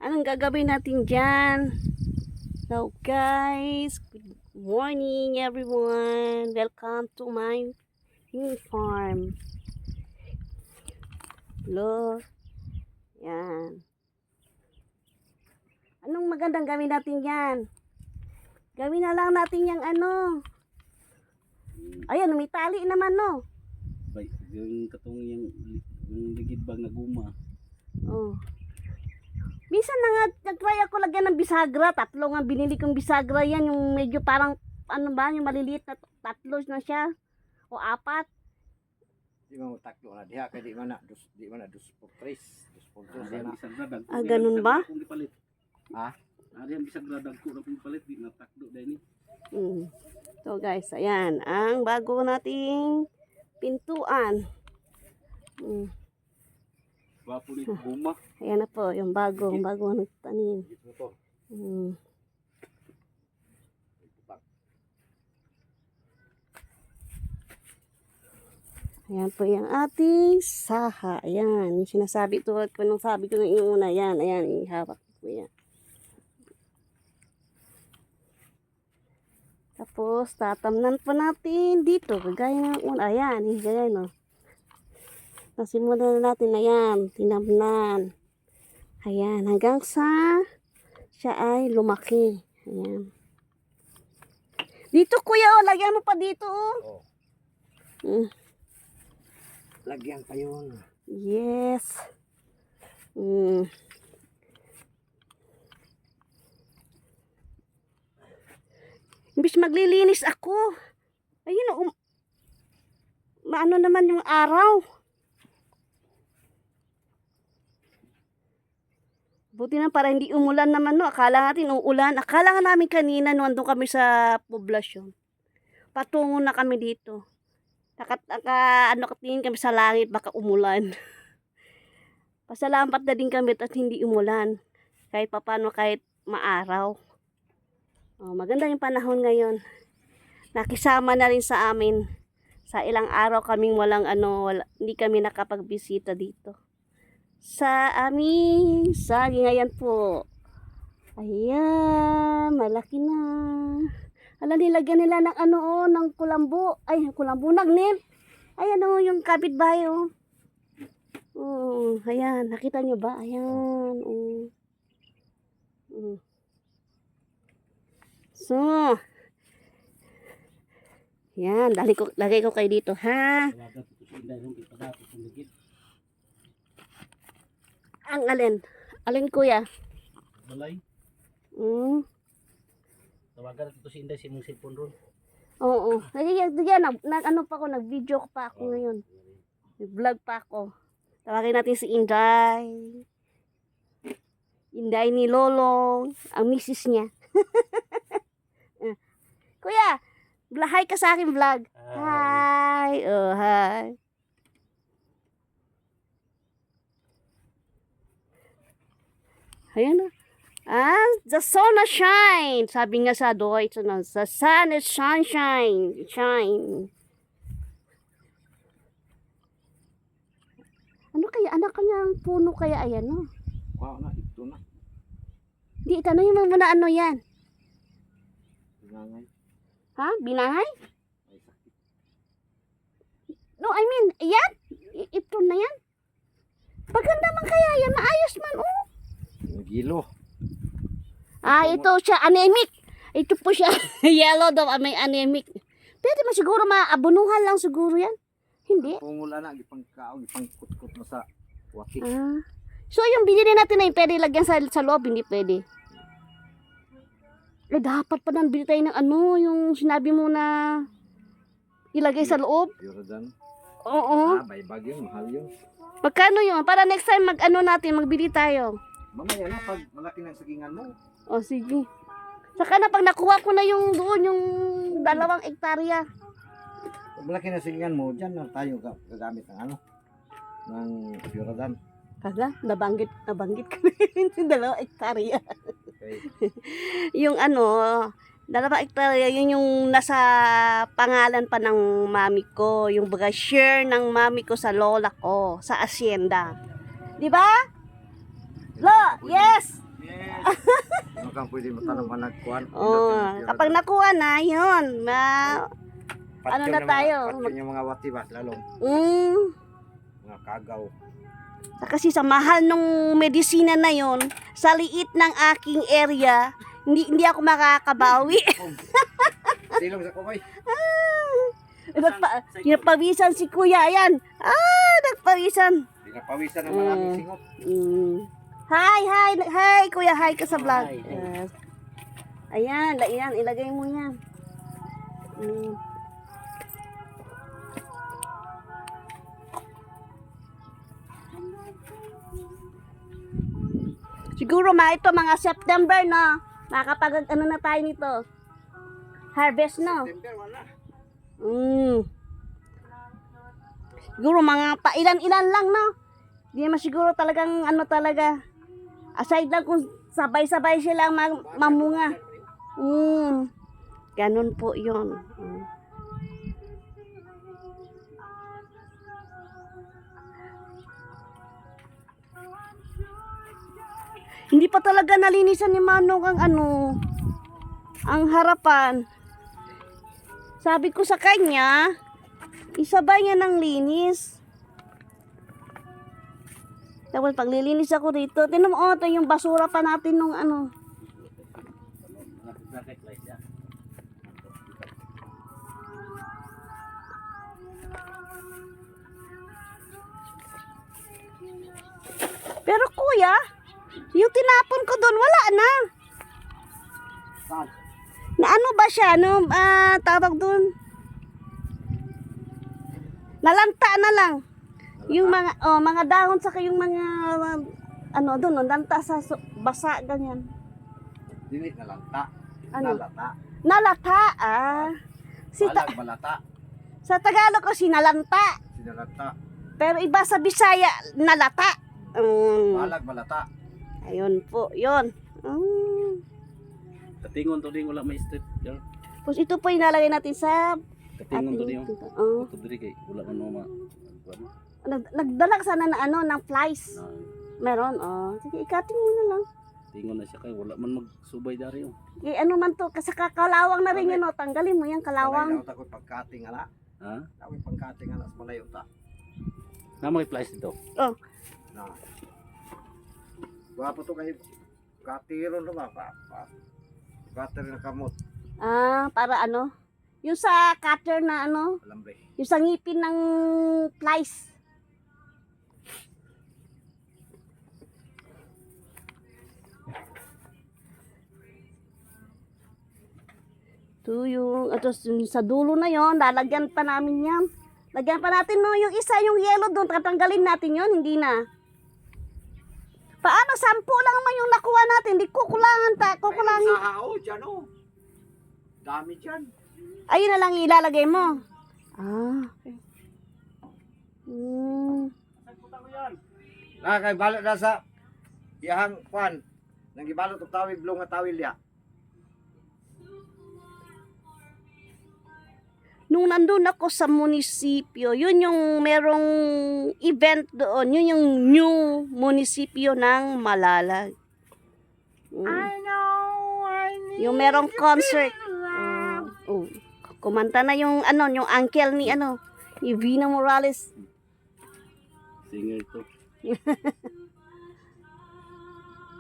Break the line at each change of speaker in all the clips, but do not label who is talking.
Anong gagawin natin dyan? Hello guys, good morning everyone. Welcome to my mini farm. Hello. Yan. Anong magandang gawin natin yan? Gawin na lang natin yung ano. Ayan, may tali naman no.
Yung katong yung ligid bang na guma.
Oh. Minsan na nga, nag-try ako lagyan ng bisagra. Tatlo nga binili kong bisagra yan. Yung medyo parang, ano ba, yung maliliit na tatlo na siya. O 4.
Di mo taklo na diha kay di man na dos por tres na.
Ganun ba?
Ha?
Ari ang bisag radag ko na kung palit di na takdo dai ni.
So guys, ayan. Ang bago nating pintuan.
Wapo ni guma.
Ayan na po, yung bagong nagtanim. Ayan po yung ating saha. Ayan, yung sinasabi tulad ko nung sabi ko ng una. Ayan, ihawak ko yan. Tapos, tatamnan po natin dito. Kagaya ng una. Ayan, gaya no. Nasimulan na natin. Ayan, tinamnan. Ayan, hanggang sa siya ay lumaki. Ayan. Dito kuya, oh, lagyan mo pa dito. Oh.
Lagyan pa yun.
Yes. Imbis maglilinis ako. Ayun, maano naman yung araw. Buti na para hindi umulan naman, no. Akala natin uulan. Akala nga namin kanina nung andun kami sa poblasyon. Patungo na kami dito. Katingin kami sa langit, baka umulan. Pasalamat na din kami at hindi umulan. Kahit papano, kahit maaraw. Oh, maganda yung panahon ngayon. Nakisama na rin sa amin. Sa ilang araw kaming hindi kami nakapagbisita dito. Sa aming saging, ayan po. Ayan, malaki na. Alam, nilagyan nila ng ng kulambo. Ay, kulambo, nagnim. Ayan yung kapitbahay, oh. Ayan, nakita nyo ba? Ayan, So, yan, lagay ko kayo dito, ha? Ang alin kuya?
Balay. Tawagan ito si Inday si mong cellphone ron.
Oo. Yan, nag-video pa ako ngayon. Nag-vlog pa ako. Tawagin natin si Inday. Inday ni Lolong, ang misis niya. Kuya, hi ka sa akin vlog. Hi. Oh, hi. Ayan na. The sun is shine. Sabi nga sa Deutsch, the sun is sunshine. Shine. Ano kaya? Anak kanya puno kaya ayan, no?
Wow na, ito na.
Di, tanongin mo muna ano yan.
Binangay.
Ha? Binahay?
Ay, sakit.
No, I mean, yan? Ito na yan? Paganda man kaya yan. Maayos man, oh.
Yung gilo.
Ito siya, anemic. Ito po siya, yellow daw, may anemic. Pwede mo siguro maabunuhan lang siguro yan. Hindi.
Pungula na, ipangkaon, ipangkut-kut mo sa waki.
So, yung binili natin na yung pwede lagyan sa loob, hindi pwede. Dapat pa nang bili tayo ng yung sinabi mo na ilagay sa loob.
Jordan.
Oo.
May bagyo, mahal yun.
Magkano yun? Para next time magbili tayo.
Mamaya na, pag malaki na sagingan mo.
O, sige. Saka na, pag nakuha ko na yung 2 hektarya.
Pag malaki na sagingan mo, dyan na tayo gagamit ng ng Jordan.
Kala, nabanggit ko yung 2 hektarya.
Okay.
Yung 2 hektarya, yun yung nasa pangalan pa ng mami ko. Yung baga share ng mami ko sa lola ko, sa asyenda. Di ba? Lo, yes!
Yes. Ano kang pwede matanaman nagkuhan?
Oh, kapag nakuha na, yun. ano na tayo?
Patyon yung mga wati ba? Lalong
Mm,
mga kagaw.
kasi sa mahal nung medisina na yon, sa liit ng aking area, hindi ako makakabawi.
Silong sa kumay.
Nagpawisan si kuya, ayan. Nagpawisan.
Pinapawisan ng maraming singot.
Hi, kuya, hi ka sa vlog.
Hi.
Yes. Ayan, ilagay mo yan. Siguro ito mga September na makakapag ano na tayo nito. Harvest no.
September wala.
Siguro mga pailan-ilan lang no. Hindi naman siguro talagang ano talaga. Aside lang kung sabay-sabay silang mamunga. Ganun po 'yon. Hindi pa talaga nalinisan ni Manong ang harapan. Sabi ko sa kanya, isabay niya ng linis. Tapos paglilinis ako dito, tinan mo, ito yung basura pa natin nung Pero kuya, yung tinapon ko doon, wala na.
Saan?
Na ano ba siya? Tawag doon? Nalanta na lang. Yung mga dahon saka yung mga doon, nalanta sa basa ganyan.
Dili na lanta.
Ano?
Nalata.
Nalata,
Balata.
Sa Tagalog ko sinalanta.
Sinalata.
Pero iba sa Bisaya, nalata.
Balata.
Ayun po, yun.
Katingon to din wala may street. Yun.
Tapos ito po inalagay natin sa
Katingon to din.
Oh.
Ito diri kay wala man ma.
Nagdala sana ng flies. Meron, sige, ikatin mo na lang.
Tingon na siya kay wala man magsubay dari yo.
Ano man to, kasi kakalawang na rin yun, tanggalin mo yung kalawang.
Takot pagkating ala.
Ha?
Takot pagkating ala sa malayo ta.
Na may place dito.
Oh,
Na. Wapo to kay katiro no ba? Cutter na kamot.
para yung sa cutter na
Alambre.
yung sa ngipin ng flies. Ito yung sa dulo na yon, lalagyan pa namin yan. Lagyan pa natin yung isa, yung yellow doon, tatanggalin natin yon, hindi na. Paano? 10 lang naman yung nakuha natin, hindi kukulangin.
Sa hao dyan o. Dami dyan.
Ayun na lang ilalagay mo. Okay.
Kay balot na sa iyahang kwan. Nang gibalot og tawid blong nga tawil ya.
Nung nandun ako sa munisipyo, yun yung merong event doon, yun yung new munisipyo ng Malalag.
I know,
Yung merong concert. Kumanta na yung yung uncle ni ni Vina Morales.
Singer to.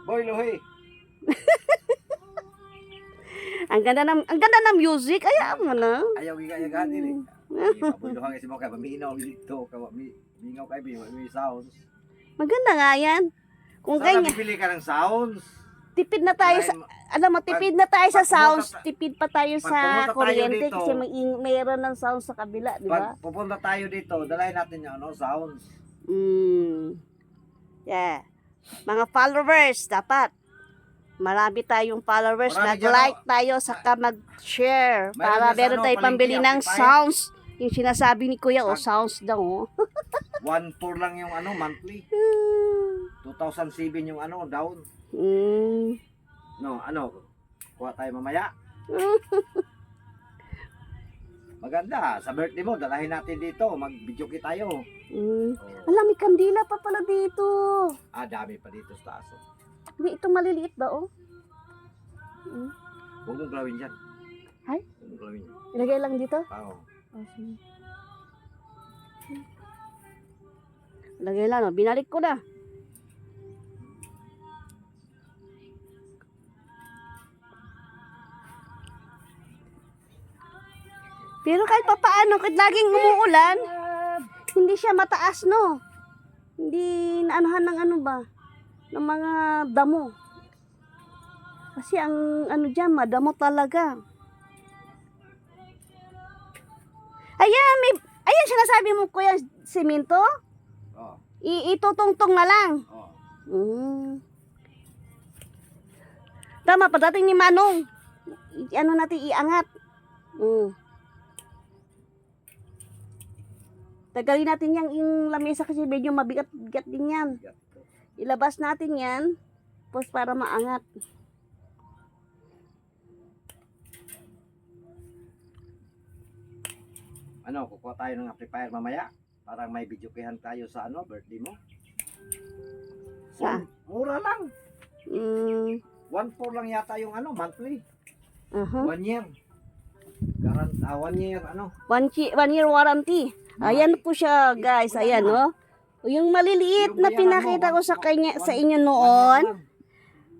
Boy Lohe.
Ang ganda ng music, ayaw mo na.
Ayaw giga dili. Pabuduhan kasi mo kay paminaw dito ka mingaw kay may sounds.
Maganda nga yan. Kung
Saan
ganyan,
pipili ka ng sounds?
tipid na tayo sa, tipid na tayo sa sounds, tipid pa tayo sa
pumunta tayo
kuryente
dito,
kasi mayroon ng sounds sa kabila, di ba?
Pag pupunta tayo dito, dalayan natin yung sounds.
Yeah. Mga followers, dapat marami tayong followers,
Marami
mag-like tayo, saka mag-share
Mayroon
para
din sa
meron tayong
palengke,
pambili ng
amplifier.
sounds. Yung sinasabi ni Kuya, sounds daw.
1 tour lang yung monthly. 2007 yung down. No, kuha tayo mamaya. Maganda, sa birthday mo, dalahin natin dito, mag-video tayo.
Alam, may kandila pa pala dito.
Dami pa dito sa taas.
Hindi, ito maliliit ba, oh?
Huwag mong gawin dyan.
Ay?
Huwag mong gawin dyan.
Ilagay lang dito?
Oo.
Oh, sige. Lagay lang, oh. Binalik ko na. Pero kahit papaano, kahit laging umuulan, hindi siya mataas, no? Hindi naanuhan ng ano ba? Ng mga damo. Kasi ang ano dyan, madamo talaga. Ayan, sinasabi mo, Kuya, simento?
Oo.
Itutungtong na lang.
Oo.
Tama, pagdating ni Manong, ano natin, iangat. Tagalin natin yung lamesa kasi medyo mabigat-bigat din yan. Ilabas natin yan, tapos para maangat.
Ano, kukuha tayo ng amplifier mamaya? Parang may video kayan tayo sa ano, birthday mo?
Sa?
Mura lang.
Mm,
1.4 lang yata yung ano, monthly. 1
uh-huh.
year. 1 year, ano?
1 year warranty. Ayan po siya, guys. Ayan, no? Yung maliliit
Yung
na
bayaran
pinakita
mo,
ko sa kanya, sa
1
inyo
year
noon.
lang.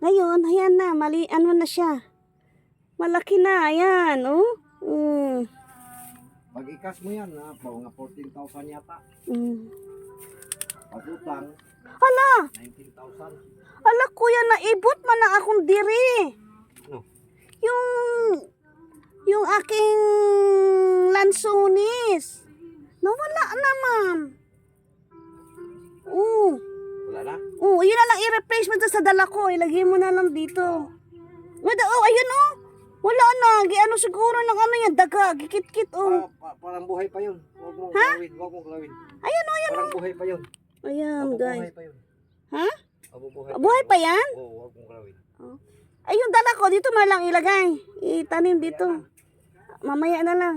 Ngayon, ayan na. Ano na siya. Malaki na. Ayan, oh.
Pag ikas mo yan, mga 14,000 yata. Pag utang,
Hala!
19,000.
Ala, kuya, naibot man na akong diri.
Ano?
Yung aking lansunis. Nawala na, ma'am.
Wala na?
Yun na lang i-replace mo dun sa dala ko. Ilagay mo na lang dito. Ayun, oh. Wala na. Ano siguro ng ano yan, daga. Gikit-kit, oh.
Parang buhay pa yun. Huwag mong galawin, huwag mong galawin.
Ayan, oh, ayan,
Parang buhay pa yun.
Ayan,
Mabubuhay
guys.
pa yun.
Ha?
Mabubuhay
Buhay pa yan?
Oo, huwag mong galawin.
Ay, yung dala ko, dito mo na lang ilagay. Itanim dito. Mamaya na lang.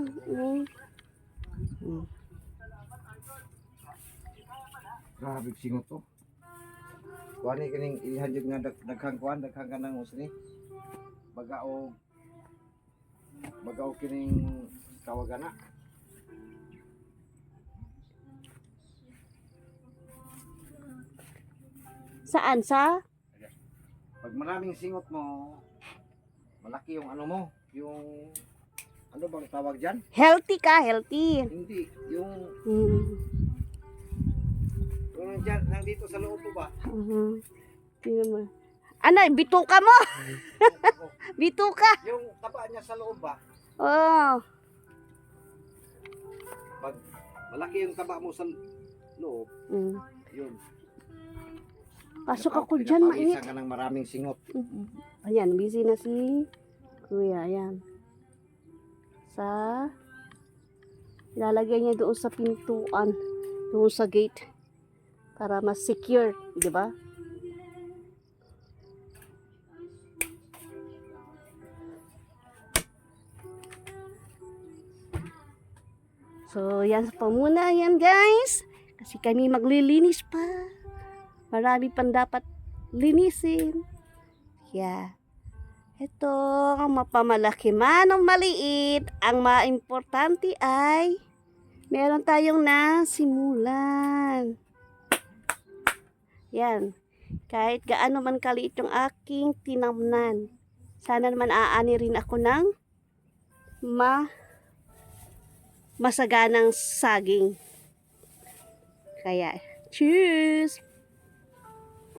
Grabe singot to. Kuha ni kining ihanjig nga daghang kuan, daghang kanang usni. Bagaog kining tawagana.
Saan? Sa?
Pag maraming singot mo, malaki yung ano mo, yung ano bang tawag diyan?
Healthy ka, healthy.
Hindi, yung nandiyan, nandito sa loob mo ba?
Tingnan mo. Ano, bituka mo? Bituka.
Yung taba niya sa loob ba?
Oh.
Pag malaki yung taba mo sa loob, yun.
Pasok ako dyan, mainit.
Pinapawisan ka ng maraming singot.
Ayan, busy na si Kuya. Ayan. Ilalagay niya doon sa pintuan. Doon sa gate. Para mas secure. Di ba? So, yan pa muna yan, guys. Kasi kami maglilinis pa. Marami pang dapat linisin. Yeah. Ito, mapamalaki man o maliit, ang maimportante ay meron tayong nasimulan. Yan. Kahit gaano man kaliit yung aking tinamnan. Sana naman aani rin ako ng masaganang saging. Kaya, cheers!